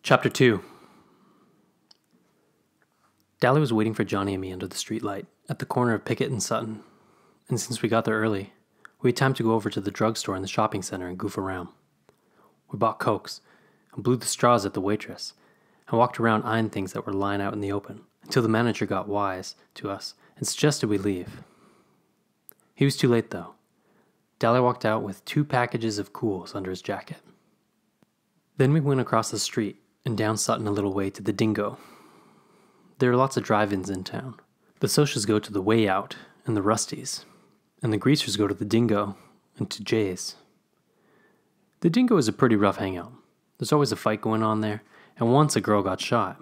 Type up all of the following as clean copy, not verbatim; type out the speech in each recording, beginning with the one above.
Chapter 2. Dally was waiting for Johnny and me under the streetlight at the corner of Pickett and Sutton, and since we got there early, we had time to go over to the drugstore in the shopping center and goof around. We bought Cokes and blew the straws at the waitress and walked around eyeing things that were lying out in the open until the manager got wise to us and suggested we leave. He was too late, though. Dally walked out with 2 packages of Cools under his jacket. Then we went across the street and down Sutton a little way to the Dingo. There are lots of drive-ins in town. The Socials go to the Way Out and the Rusties, and the Greasers go to the Dingo and to Jay's. The Dingo is a pretty rough hangout. There's always a fight going on there, and once a girl got shot.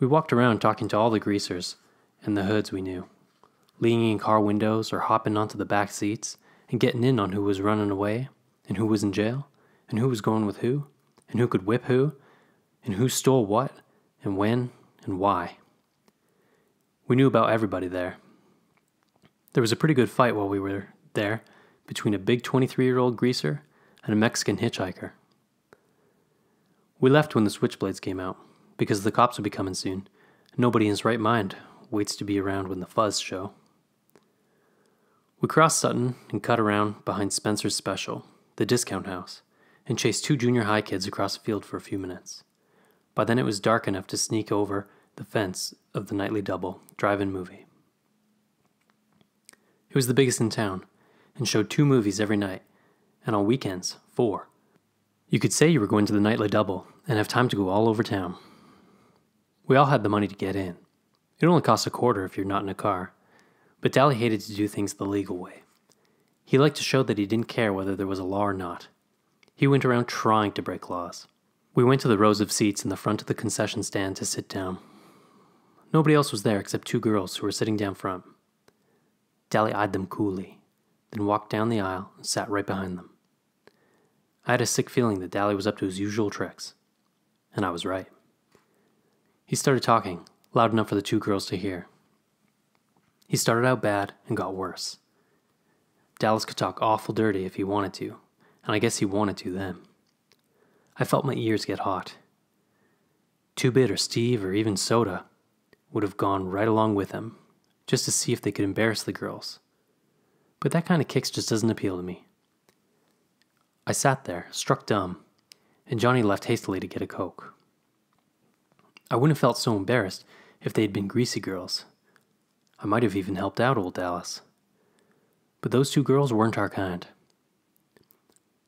We walked around talking to all the greasers and the hoods we knew, leaning in car windows or hopping onto the back seats and getting in on who was running away and who was in jail and who was going with who and who could whip who and who stole what and when and why. We knew about everybody there. There was a pretty good fight while we were there between a big 23-year-old greaser and a Mexican hitchhiker. We left when the switchblades came out, because the cops would be coming soon. Nobody in his right mind waits to be around when the fuzz show. We crossed Sutton and cut around behind Spencer's Special, the discount house, and chased 2 junior high kids across the field for a few minutes. By then it was dark enough to sneak over the fence of the nightly double drive-in movie. It was the biggest in town, and showed 2 movies every night, and on weekends, 4. You could say you were going to the nightly double and have time to go all over town. We all had the money to get in. It only costs a quarter if you're not in a car, but Dally hated to do things the legal way. He liked to show that he didn't care whether there was a law or not. He went around trying to break laws. We went to the rows of seats in the front of the concession stand to sit down. Nobody else was there except 2 girls who were sitting down front. Dally eyed them coolly, then walked down the aisle and sat right behind them. I had a sick feeling that Dally was up to his usual tricks, and I was right. He started talking, loud enough for the 2 girls to hear. He started out bad and got worse. Dallas could talk awful dirty if he wanted to, and I guess he wanted to then. I felt my ears get hot. 2-Bit or Steve or even Soda would have gone right along with him, just to see if they could embarrass the girls. But that kind of kicks just doesn't appeal to me. I sat there, struck dumb, and Johnny left hastily to get a Coke. I wouldn't have felt so embarrassed if they had been greasy girls. I might have even helped out old Dallas. But those 2 girls weren't our kind.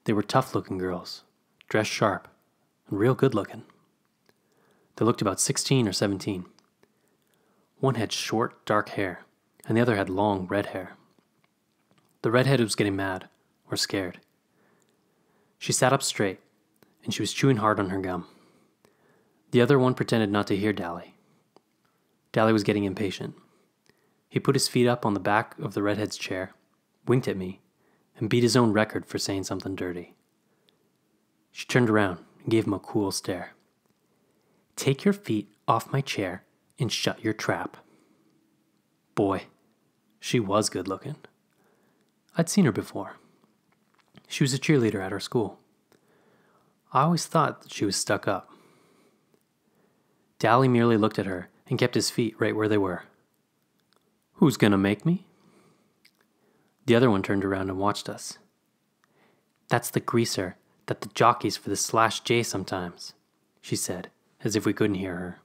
They were tough-looking girls, dressed sharp, and real good-looking. They looked about 16 or 17. One had short, dark hair, and the other had long, red hair. The redhead was getting mad, or scared. She sat up straight, and she was chewing hard on her gum. The other one pretended not to hear Dally. Dally was getting impatient. He put his feet up on the back of the redhead's chair, winked at me, and beat his own record for saying something dirty. She turned around and gave him a cool stare. "Take your feet off my chair and shut your trap." Boy, she was good looking. I'd seen her before. She was a cheerleader at our school. I always thought that she was stuck up. Dally merely looked at her and kept his feet right where they were. "Who's gonna make me?" The other one turned around and watched us. "That's the greaser that the jockeys for the Slash J sometimes," she said, as if we couldn't hear her.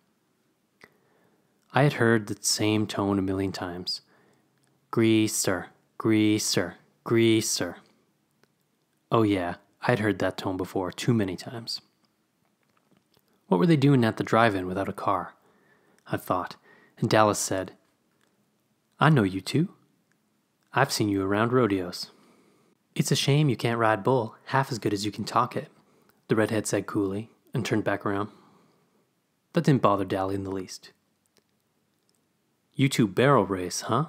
I had heard the same tone a million times. Greaser, greaser, greaser. Oh yeah, I had heard that tone before too many times. What were they doing at the drive-in without a car? I thought, and Dallas said, "I know you 2. I've seen you around rodeos." "It's a shame you can't ride bull half as good as you can talk it," the redhead said coolly, and turned back around. That didn't bother Dally in the least. "You 2 barrel race, huh?"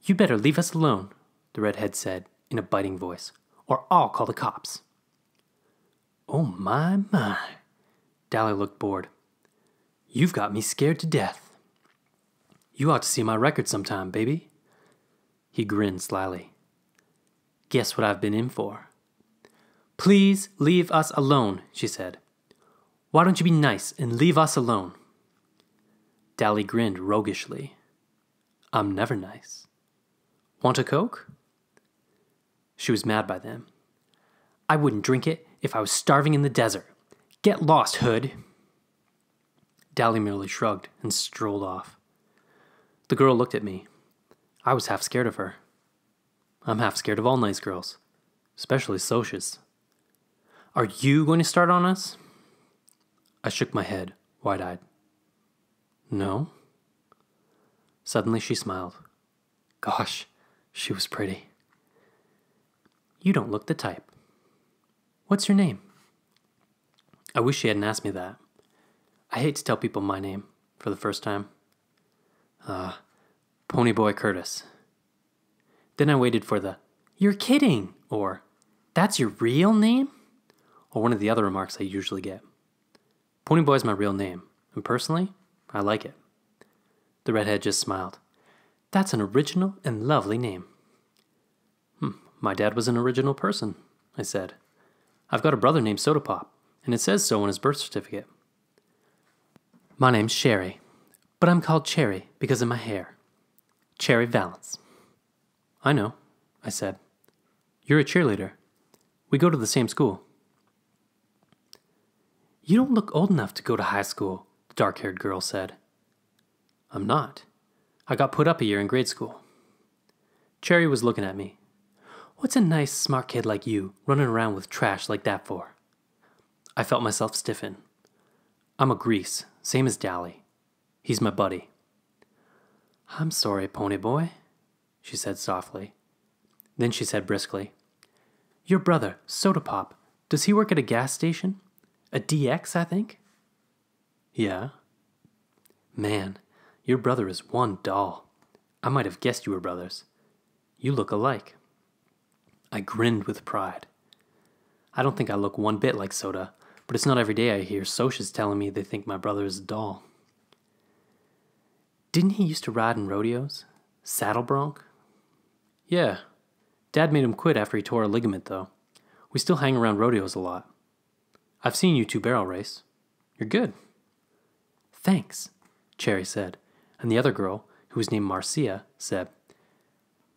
"You better leave us alone," the redhead said in a biting voice, "or I'll call the cops." "Oh my, my." Dally looked bored. "You've got me scared to death." "You ought to see my record sometime, baby." He grinned slyly. "Guess what I've been in for?" Please leave us alone, she said. Why don't you be nice and leave us alone? Dally grinned roguishly. I'm never nice. Want a Coke? She was mad by then. I wouldn't drink it if I was starving in the desert. Get lost, hood. Dally merely shrugged and strolled off. The girl looked at me. I was half scared of her. I'm half scared of all nice girls, especially Socials. Are you going to start on us? I shook my head, wide-eyed. No. Suddenly she smiled. Gosh, she was pretty. You don't look the type. What's your name? I wish she hadn't asked me that. I hate to tell people my name for the first time. Ponyboy Curtis. Then I waited for the, you're kidding, or that's your real name? Or one of the other remarks I usually get. Ponyboy's my real name, and personally, I like it. The redhead just smiled. That's an original and lovely name. My dad was an original person, I said. I've got a brother named Soda Pop, and it says so on his birth certificate. My name's Sherry, but I'm called Cherry because of my hair. Cherry Valance. I know, I said. You're a cheerleader. We go to the same school. You don't look old enough to go to high school, the dark-haired girl said. I'm not. I got put up a year in grade school. Cherry was looking at me. What's a nice, smart kid like you running around with trash like that for? I felt myself stiffen. I'm a grease, same as Dally. He's my buddy. I'm sorry, Ponyboy, she said softly. Then she said briskly, Your brother, Soda Pop, does he work at a gas station? A DX, I think? Yeah. Man, your brother is one doll. I might have guessed you were brothers. You look alike. I grinned with pride. I don't think I look one bit like Soda, but it's not every day I hear Socials telling me they think my brother is a doll. Didn't he used to ride in rodeos? Saddle bronc? Yeah. Dad made him quit after he tore a ligament, though. We still hang around rodeos a lot. I've seen you two barrel race. You're good. Thanks, Cherry said, and the other girl, who was named Marcia, said,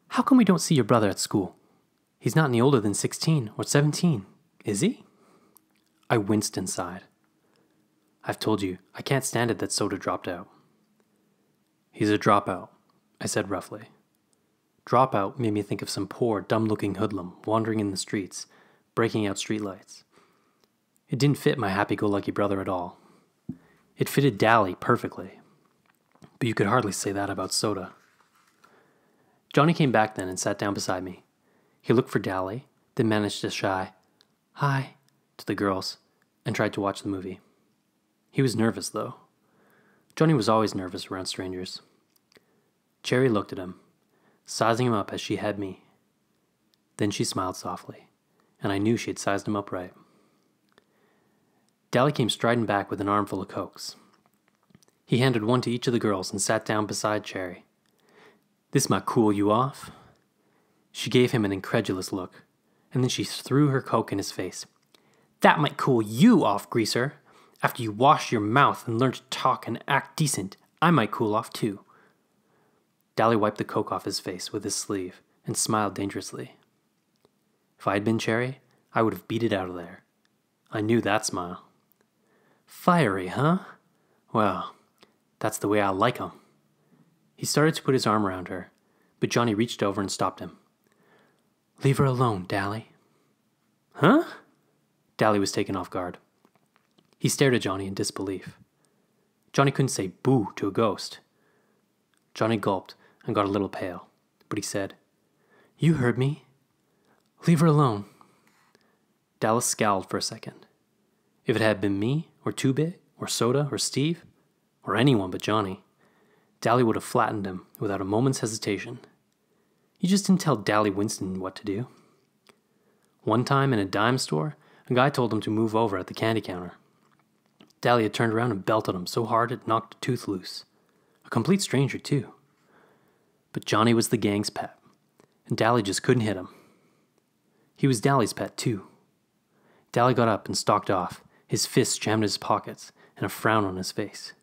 How come we don't see your brother at school? He's not any older than 16 or 17, is he? I winced inside. I've told you, I can't stand it that Soda dropped out. He's a dropout, I said roughly. Dropout made me think of some poor, dumb-looking hoodlum wandering in the streets, breaking out streetlights. It didn't fit my happy-go-lucky brother at all. It fitted Dally perfectly. But you could hardly say that about Soda. Johnny came back then and sat down beside me. He looked for Dally, then managed a shy, hi, to the girls, and tried to watch the movie. He was nervous, though. Johnny was always nervous around strangers. Cherry looked at him, sizing him up as she had me. Then she smiled softly, and I knew she had sized him up right. Dally came striding back with an armful of Cokes. He handed one to each of the girls and sat down beside Cherry. This might cool you off. She gave him an incredulous look, and then she threw her Coke in his face. That might cool you off, greaser. After you wash your mouth and learn to talk and act decent, I might cool off too. Dally wiped the Coke off his face with his sleeve and smiled dangerously. If I had been Cherry, I would have beat it out of there. I knew that smile. Fiery, huh? Well, that's the way I like 'em. He started to put his arm around her, but Johnny reached over and stopped him. Leave her alone, Dally. Huh? Dally was taken off guard. He stared at Johnny in disbelief. Johnny couldn't say boo to a ghost. Johnny gulped and got a little pale, but he said, You heard me. Leave her alone. Dallas scowled for a second. If it had been me, or Two-Bit, or Soda, or Steve, or anyone but Johnny, Dally would have flattened him without a moment's hesitation. You just didn't tell Dally Winston what to do. One time in a dime store, a guy told him to move over at the candy counter. Dally had turned around and belted him so hard it knocked a tooth loose. A complete stranger, too. But Johnny was the gang's pet, and Dally just couldn't hit him. He was Dally's pet, too. Dally got up and stalked off, his fists jammed in his pockets and a frown on his face.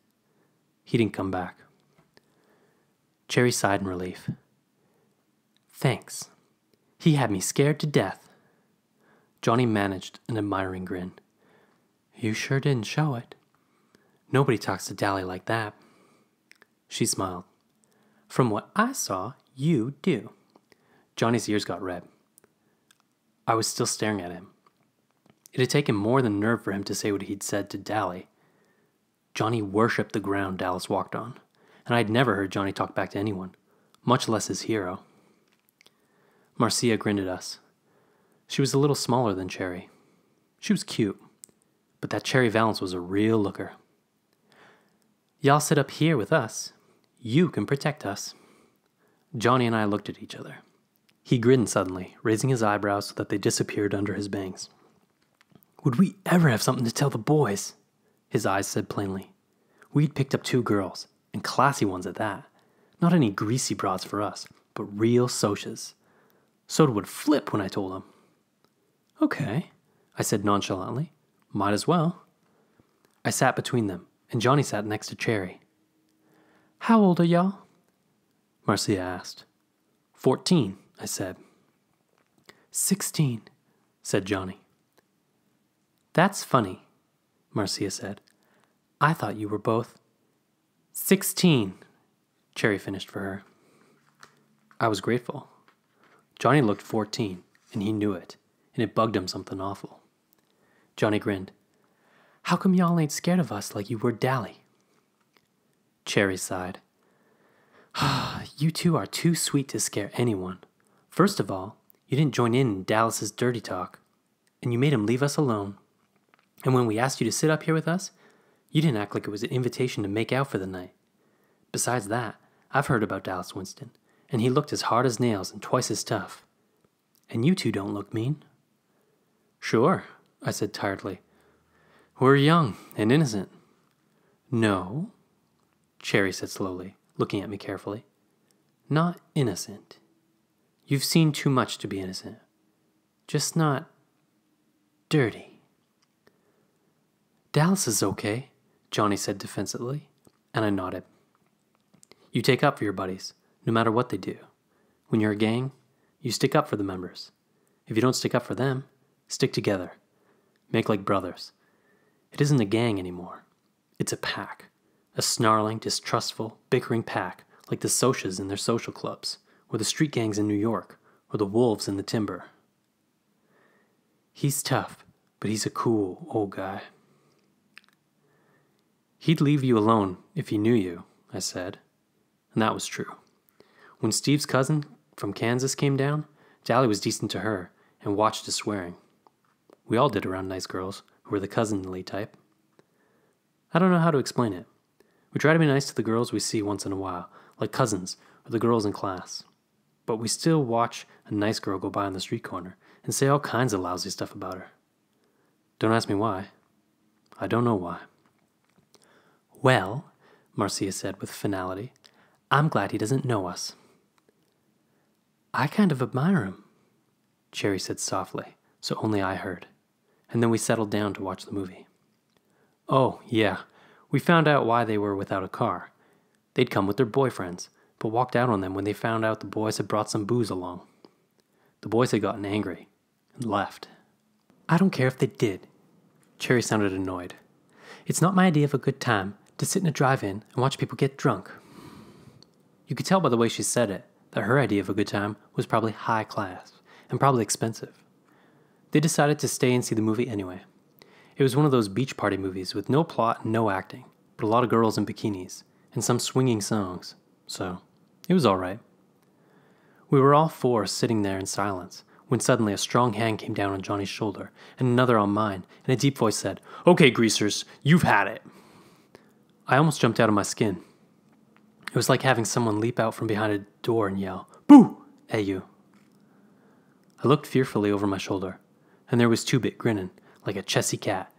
He didn't come back. Cherry sighed in relief. Thanks. He had me scared to death. Johnny managed an admiring grin. You sure didn't show it. Nobody talks to Dally like that. She smiled. From what I saw, you do. Johnny's ears got red. I was still staring at him. It had taken more than nerve for him to say what he'd said to Dally. Johnny worshipped the ground Dallas walked on, and I'd never heard Johnny talk back to anyone, much less his hero. Marcia grinned at us. She was a little smaller than Cherry. She was cute, but that Cherry Valance was a real looker. Y'all sit up here with us. You can protect us. Johnny and I looked at each other. He grinned suddenly, raising his eyebrows so that they disappeared under his bangs. Would we ever have something to tell the boys? His eyes said plainly. We'd picked up 2 girls, and classy ones at that. Not any greasy broads for us, but real Socials. Soda would flip when I told him. Okay, I said nonchalantly. Might as well. I sat between them, and Johnny sat next to Cherry. How old are y'all? Marcia asked. 14, I said. 16, said Johnny. That's funny, Marcia said. I thought you were both 16, Cherry finished for her. I was grateful. Johnny looked 14, and he knew it, and it bugged him something awful. Johnny grinned. How come y'all ain't scared of us like you were Dally? Cherry sighed. You two are too sweet to scare anyone. First of all, you didn't join in Dallas's dirty talk, and you made him leave us alone. And when we asked you to sit up here with us, you didn't act like it was an invitation to make out for the night. Besides that, I've heard about Dallas Winston, and he looked as hard as nails and twice as tough. And you two don't look mean. Sure, I said tiredly. We're young and innocent. No, Cherry said slowly, looking at me carefully. Not innocent. You've seen too much to be innocent. Just not dirty. Dallas is okay, Johnny said defensively, and I nodded. You take up for your buddies, no matter what they do. When you're a gang, you stick up for the members. If you don't stick up for them, stick together. Make like brothers. It isn't a gang anymore. It's a pack. A snarling, distrustful, bickering pack like the Socials in their social clubs, or the street gangs in New York, or the wolves in the timber. He's tough, but he's a cool old guy. He'd leave you alone if he knew you, I said. And that was true. When Steve's cousin from Kansas came down, Dally was decent to her and watched his swearing. We all did around nice girls who were the cousinly type. I don't know how to explain it. We try to be nice to the girls we see once in a while, like cousins or the girls in class. But we still watch a nice girl go by on the street corner and say all kinds of lousy stuff about her. Don't ask me why. I don't know why. Well, Marcia said with finality, I'm glad he doesn't know us. I kind of admire him, Cherry said softly, so only I heard. And then we settled down to watch the movie. Oh, yeah, we found out why they were without a car. They'd come with their boyfriends, but walked out on them when they found out the boys had brought some booze along. The boys had gotten angry and left. I don't care if they did. Cherry sounded annoyed. It's not my idea of a good time to sit in a drive-in and watch people get drunk. You could tell by the way she said it that her idea of a good time was probably high class and probably expensive. They decided to stay and see the movie anyway. It was one of those beach party movies with no plot and no acting, but a lot of girls in bikinis and some swinging songs, so it was all right. We were all 4 sitting there in silence when suddenly a strong hand came down on Johnny's shoulder and another on mine, and a deep voice said, Okay, greasers, you've had it. I almost jumped out of my skin. It was like having someone leap out from behind a door and yell, Boo! At you. I looked fearfully over my shoulder, and there was Two-Bit grinning like a chessy cat.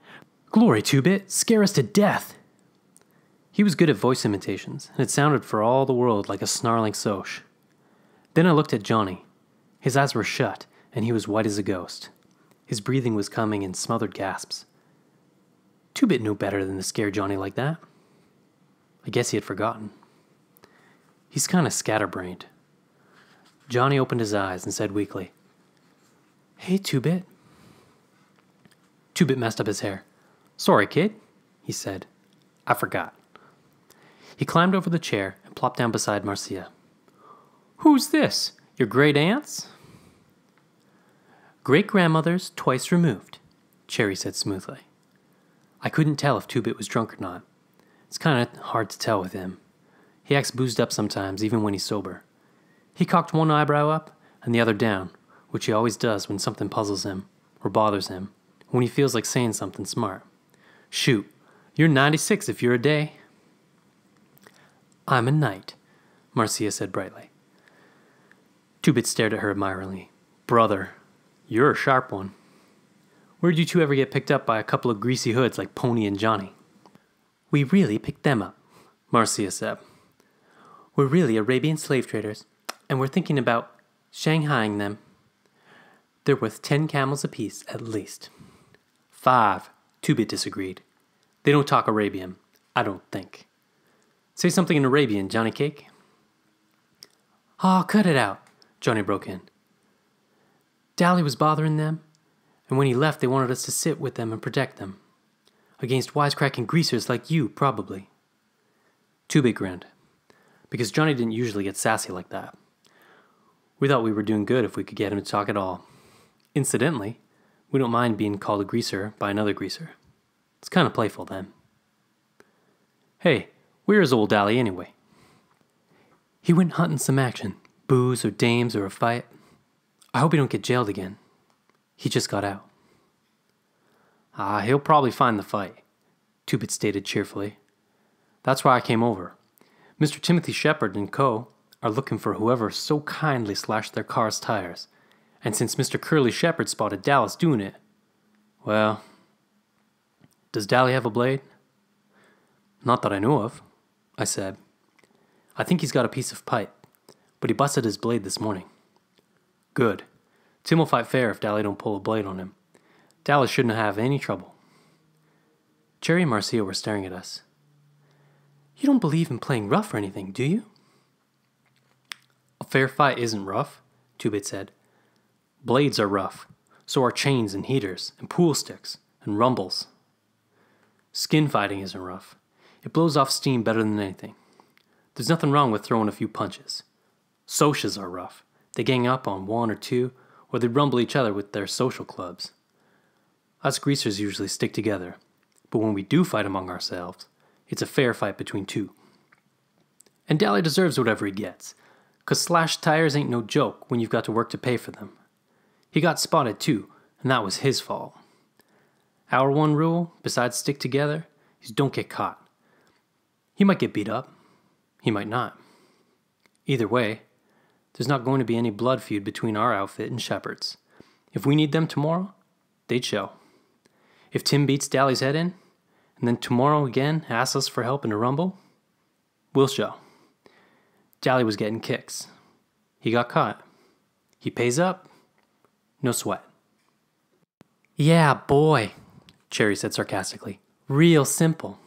Glory, Two-Bit, scare us to death! He was good at voice imitations, and it sounded for all the world like a snarling Soch. Then I looked at Johnny. His eyes were shut, and he was white as a ghost. His breathing was coming in smothered gasps. Two-Bit knew better than to scare Johnny like that. I guess he had forgotten. He's kind of scatterbrained. Johnny opened his eyes and said weakly, "Hey, Two-Bit." Two-Bit messed up his hair. "Sorry, kid," he said. "I forgot." He climbed over the chair and plopped down beside Marcia. "Who's this? Your great-aunts?" "Great-grandmothers twice removed," Cherry said smoothly. I couldn't tell if Two-Bit was drunk or not. It's kind of hard to tell with him. He acts boozed up sometimes, even when he's sober. He cocked one eyebrow up and the other down, which he always does when something puzzles him or bothers him, when he feels like saying something smart. "Shoot, you're 96 if you're a day." "I'm a knight," Marcia said brightly. Two-Bit stared at her admiringly. "Brother, you're a sharp one. Where'd you two ever get picked up by a couple of greasy hoods like Pony and Johnny?" "We really picked them up," Marcia said. "We're really Arabian slave traders, and we're thinking about shanghaiing them. They're worth 10 camels apiece, at least." 5, Two-Bit disagreed. "They don't talk Arabian, I don't think. Say something in Arabian, Johnny Cake." "Aw, cut it out," Johnny broke in. "Dally was bothering them, and when he left they wanted us to sit with them and protect them. Against wisecracking greasers like you, probably." Two-Bit grinned, because Johnny didn't usually get sassy like that. We thought we were doing good if we could get him to talk at all. Incidentally, we don't mind being called a greaser by another greaser. It's kind of playful then. "Hey, where is old Dally anyway?" "He went hunting some action, booze or dames or a fight. I hope he don't get jailed again. He just got out." He'll probably find the fight," Two-Bit stated cheerfully. "That's why I came over. Mr. Timothy Shepard and Co. are looking for whoever so kindly slashed their car's tires, and since Mr. Curly Shepard spotted Dallas doing it, well, does Dally have a blade?" "Not that I know of," I said. "I think he's got a piece of pipe, but he busted his blade this morning." "Good. Tim will fight fair if Dally don't pull a blade on him. Dallas shouldn't have any trouble." Cherry and Marcia were staring at us. "You don't believe in playing rough or anything, do you?" "A fair fight isn't rough," Two-Bit said. "Blades are rough. So are chains and heaters and pool sticks and rumbles. Skin fighting isn't rough. It blows off steam better than anything. There's nothing wrong with throwing a few punches. Socials are rough. They gang up on one or two, or they rumble each other with their social clubs. Us greasers usually stick together, but when we do fight among ourselves, it's a fair fight between two. And Dally deserves whatever he gets, 'cause slashed tires ain't no joke when you've got to work to pay for them. He got spotted too, and that was his fault. Our one rule, besides stick together, is don't get caught. He might get beat up. He might not. Either way, there's not going to be any blood feud between our outfit and Shepard's. If we need them tomorrow, they'd show. If Tim beats Dally's head in, and then tomorrow again asks us for help in a rumble, we'll show. Dally was getting kicks. He got caught. He pays up. No sweat." "Yeah, boy," Cherry said sarcastically. "Real simple."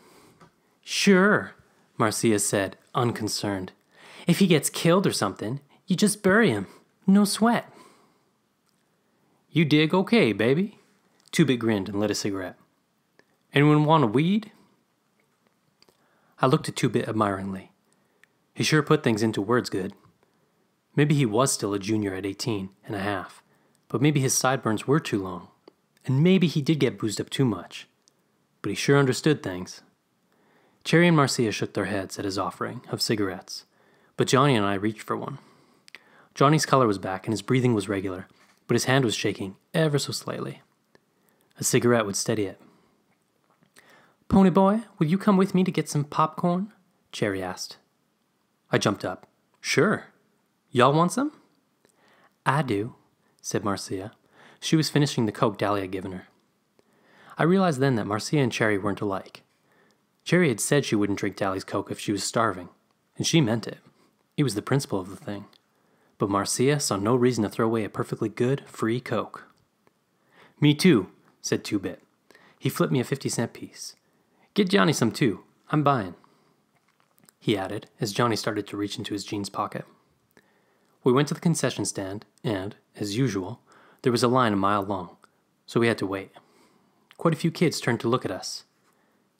"Sure," Marcia said, unconcerned. "If he gets killed or something, you just bury him. No sweat." "You dig okay, baby?" Two-Bit grinned and lit a cigarette. "Anyone want a weed?" I looked at Two-Bit admiringly. He sure put things into words good. Maybe he was still a junior at 18 and a half, but maybe his sideburns were too long, and maybe he did get boozed up too much. But he sure understood things. Cherry and Marcia shook their heads at his offering of cigarettes, but Johnny and I reached for one. Johnny's color was back and his breathing was regular, but his hand was shaking ever so slightly. A cigarette would steady it. "Pony boy, will you come with me to get some popcorn?" Cherry asked. I jumped up. "Sure. Y'all want some?" "I do," said Marcia. She was finishing the Coke Dally had given her. I realized then that Marcia and Cherry weren't alike. Cherry had said she wouldn't drink Dally's Coke if she was starving, and she meant it. It was the principle of the thing. But Marcia saw no reason to throw away a perfectly good, free Coke. Me too, said Two-Bit. He flipped me a 50-cent piece. Get Johnny some too. I'm buying, he added as Johnny started to reach into his jeans pocket. We went to the concession stand, and, as usual, there was a line a mile long, so we had to wait. Quite a few kids turned to look at us.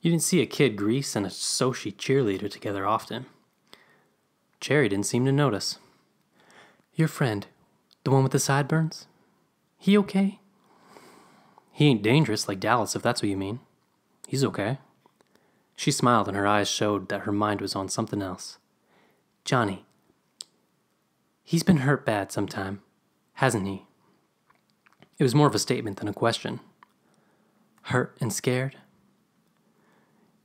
You didn't see a Kid Grease and a Soci cheerleader together often. Cherry didn't seem to notice. Your friend, the one with the sideburns? He okay? He ain't dangerous like Dallas, if that's what you mean. He's okay. She smiled and her eyes showed that her mind was on something else. Johnny. He's been hurt bad sometime, hasn't he? It was more of a statement than a question. Hurt and scared?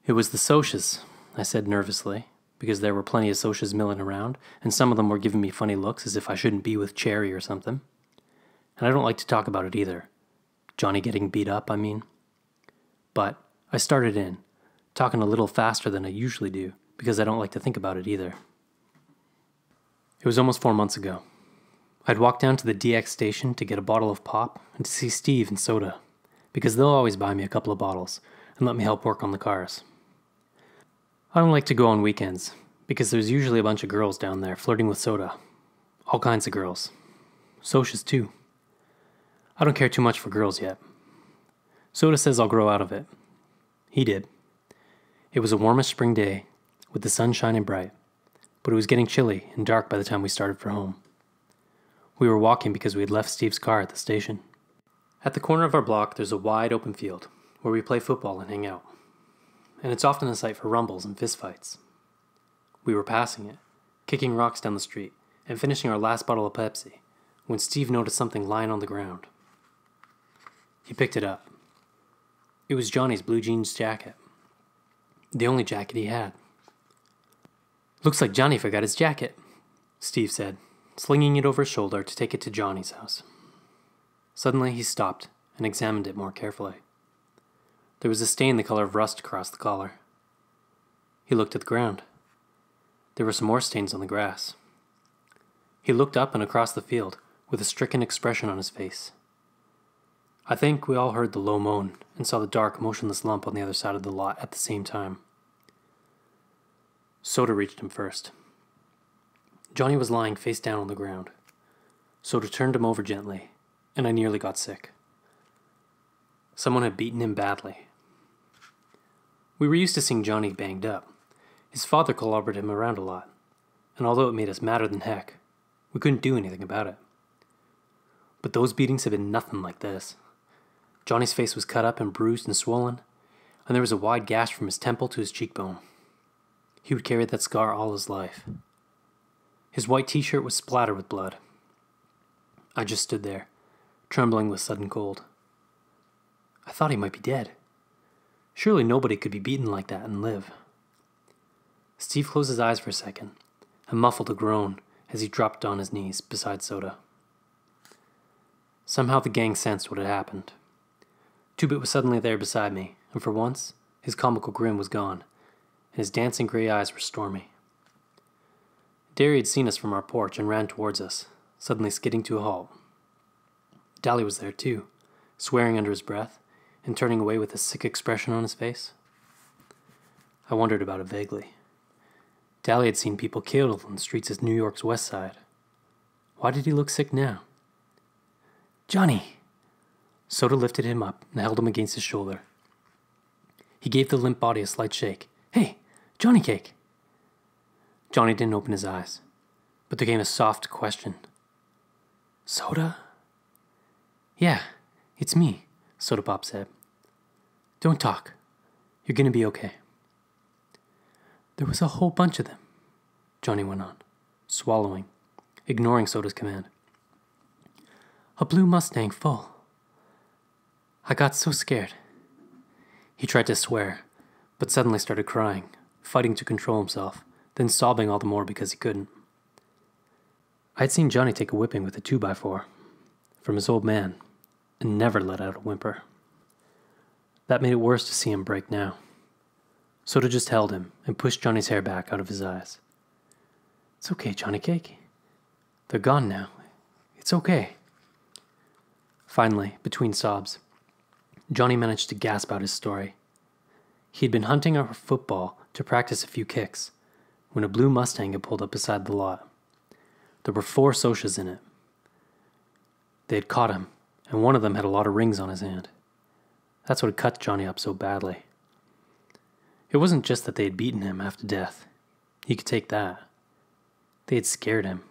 It was the Socials, I said nervously, because there were plenty of Socials milling around, and some of them were giving me funny looks as if I shouldn't be with Cherry or something. And I don't like to talk about it either. Johnny getting beat up, I mean. But I started in, talking a little faster than I usually do, because I don't like to think about it either. It was almost 4 months ago. I'd walked down to the DX station to get a bottle of pop and to see Steve and Soda, because they'll always buy me a couple of bottles and let me help work on the cars. I don't like to go on weekends, because there's usually a bunch of girls down there flirting with Soda. All kinds of girls. Socias too. I don't care too much for girls yet. Soda says I'll grow out of it. He did. It was a warmish spring day, with the sun shining bright, but it was getting chilly and dark by the time we started for home. We were walking because we had left Steve's car at the station. At the corner of our block, there's a wide open field where we play football and hang out, and it's often a site for rumbles and fistfights. We were passing it, kicking rocks down the street, and finishing our last bottle of Pepsi, when Steve noticed something lying on the ground. He picked it up. It was Johnny's blue jeans jacket. The only jacket he had. Looks like Johnny forgot his jacket, Steve said, slinging it over his shoulder to take it to Johnny's house. Suddenly he stopped and examined it more carefully. There was a stain the color of rust across the collar. He looked at the ground. There were some more stains on the grass. He looked up and across the field with a stricken expression on his face. I think we all heard the low moan and saw the dark, motionless lump on the other side of the lot at the same time. Soda reached him first. Johnny was lying face down on the ground. Soda turned him over gently, and I nearly got sick. Someone had beaten him badly. We were used to seeing Johnny banged up. His father clobbered him around a lot, and although it made us madder than heck, we couldn't do anything about it. But those beatings had been nothing like this. Johnny's face was cut up and bruised and swollen, and there was a wide gash from his temple to his cheekbone. He would carry that scar all his life. His white t-shirt was splattered with blood. I just stood there, trembling with sudden cold. I thought he might be dead. Surely nobody could be beaten like that and live. Steve closed his eyes for a second and muffled a groan as he dropped on his knees beside Soda. Somehow the gang sensed what had happened. Two-Bit was suddenly there beside me, and for once, his comical grin was gone, and his dancing gray eyes were stormy. Derry had seen us from our porch and ran towards us, suddenly skidding to a halt. Dally was there too, swearing under his breath, and turning away with a sick expression on his face. I wondered about it vaguely. Dally had seen people killed on the streets of New York's west side. Why did he look sick now? Johnny! Soda lifted him up and held him against his shoulder. He gave the limp body a slight shake. Hey, Johnny Cake! Johnny didn't open his eyes, but there came a soft question. Soda? Yeah, it's me, Soda Pop said. Don't talk. You're gonna be okay. There was a whole bunch of them, Johnny went on, swallowing, ignoring Soda's command. A blue Mustang full. I got so scared. He tried to swear, but suddenly started crying, fighting to control himself, then sobbing all the more because he couldn't. I'd seen Johnny take a whipping with a 2x4 from his old man and never let out a whimper. That made it worse to see him break now. Soda just held him and pushed Johnny's hair back out of his eyes. It's okay, Johnny Cake. They're gone now. It's okay. Finally, between sobs, Johnny managed to gasp out his story. He had been hunting a football to practice a few kicks when a blue Mustang had pulled up beside the lot. There were 4 Socials in it. They had caught him, and one of them had a lot of rings on his hand. That's what had cut Johnny up so badly. It wasn't just that they had beaten him half to death. He could take that. They had scared him.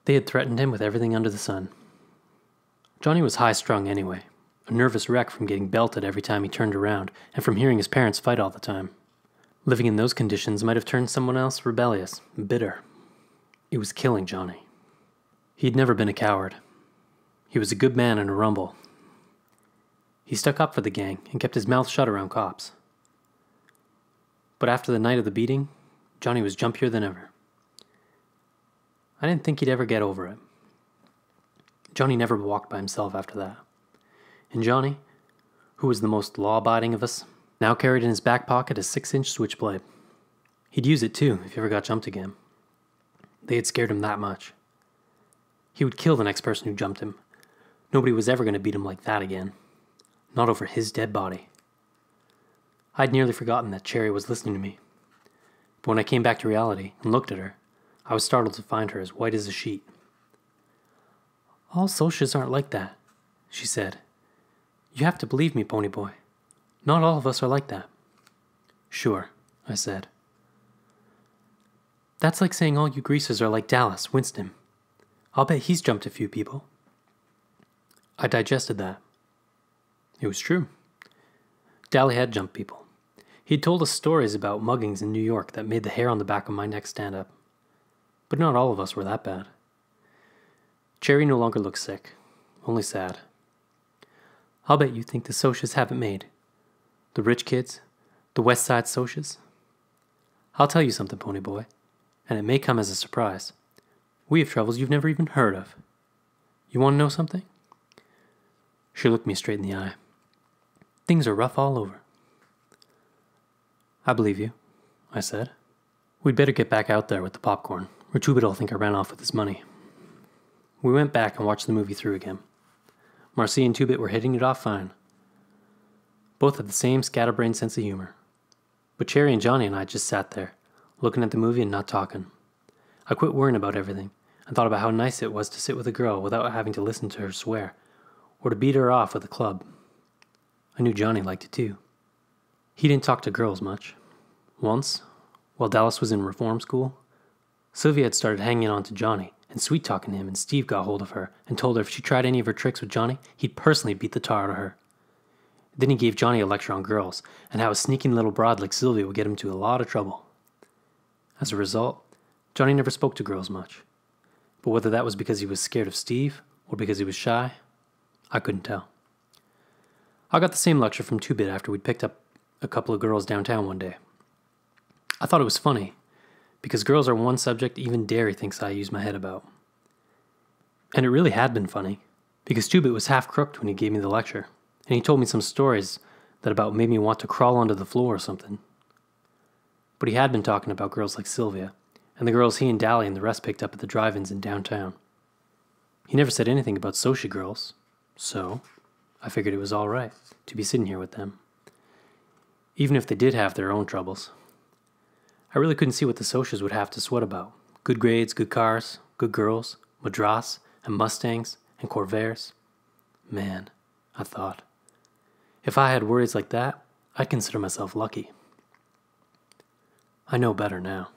They had threatened him with everything under the sun. Johnny was high-strung anyway, a nervous wreck from getting belted every time he turned around and from hearing his parents fight all the time. Living in those conditions might have turned someone else rebellious, bitter. It was killing Johnny. He had never been a coward. He was a good man in a rumble. He stuck up for the gang and kept his mouth shut around cops. But after the night of the beating, Johnny was jumpier than ever. I didn't think he'd ever get over it. Johnny never walked by himself after that. And Johnny, who was the most law-abiding of us, now carried in his back pocket a 6-inch switchblade. He'd use it too if he ever got jumped again. They had scared him that much. He would kill the next person who jumped him. Nobody was ever going to beat him like that again. Not over his dead body. I'd nearly forgotten that Cherry was listening to me. But when I came back to reality and looked at her, I was startled to find her as white as a sheet. "All Socials aren't like that," she said. "You have to believe me, Pony Boy. Not all of us are like that." "Sure," I said. "That's like saying all you greasers are like Dallas, Winston. I'll bet he's jumped a few people." I digested that. It was true. Dally had jumped people. He'd told us stories about muggings in New York that made the hair on the back of my neck stand up. But not all of us were that bad. Cherry no longer looked sick, only sad. "I'll bet you think the Socials have it made. The rich kids, the West Side Socials. I'll tell you something, Pony Boy, and it may come as a surprise. We have troubles you've never even heard of. You want to know something?" She looked me straight in the eye. "Things are rough all over." "I believe you," I said. "We'd better get back out there with the popcorn, or Tubit will think I ran off with his money." We went back and watched the movie through again. Marcy and Tubit were hitting it off fine. Both had the same scatterbrained sense of humor. But Cherry and Johnny and I just sat there, looking at the movie and not talking. I quit worrying about everything and thought about how nice it was to sit with a girl without having to listen to her swear, or to beat her off with a club. I knew Johnny liked it too. He didn't talk to girls much. Once, while Dallas was in reform school, Sylvia had started hanging on to Johnny and sweet-talking him, and Steve got hold of her and told her if she tried any of her tricks with Johnny, he'd personally beat the tar out of her. Then he gave Johnny a lecture on girls and how a sneaking little broad like Sylvia would get him into a lot of trouble. As a result, Johnny never spoke to girls much. But whether that was because he was scared of Steve or because he was shy, I couldn't tell. I got the same lecture from Two-Bit after we'd picked up a couple of girls downtown one day. I thought it was funny, because girls are one subject even Derry thinks I use my head about. And it really had been funny, because Two-Bit was half crooked when he gave me the lecture, and he told me some stories that about made me want to crawl onto the floor or something. But he had been talking about girls like Sylvia, and the girls he and Dally and the rest picked up at the drive-ins in downtown. He never said anything about Socia girls, so I figured it was all right to be sitting here with them, even if they did have their own troubles. I really couldn't see what the Socials would have to sweat about. Good grades, good cars, good girls, Madras, and Mustangs, and Corvairs. Man, I thought, if I had worries like that, I'd consider myself lucky. I know better now.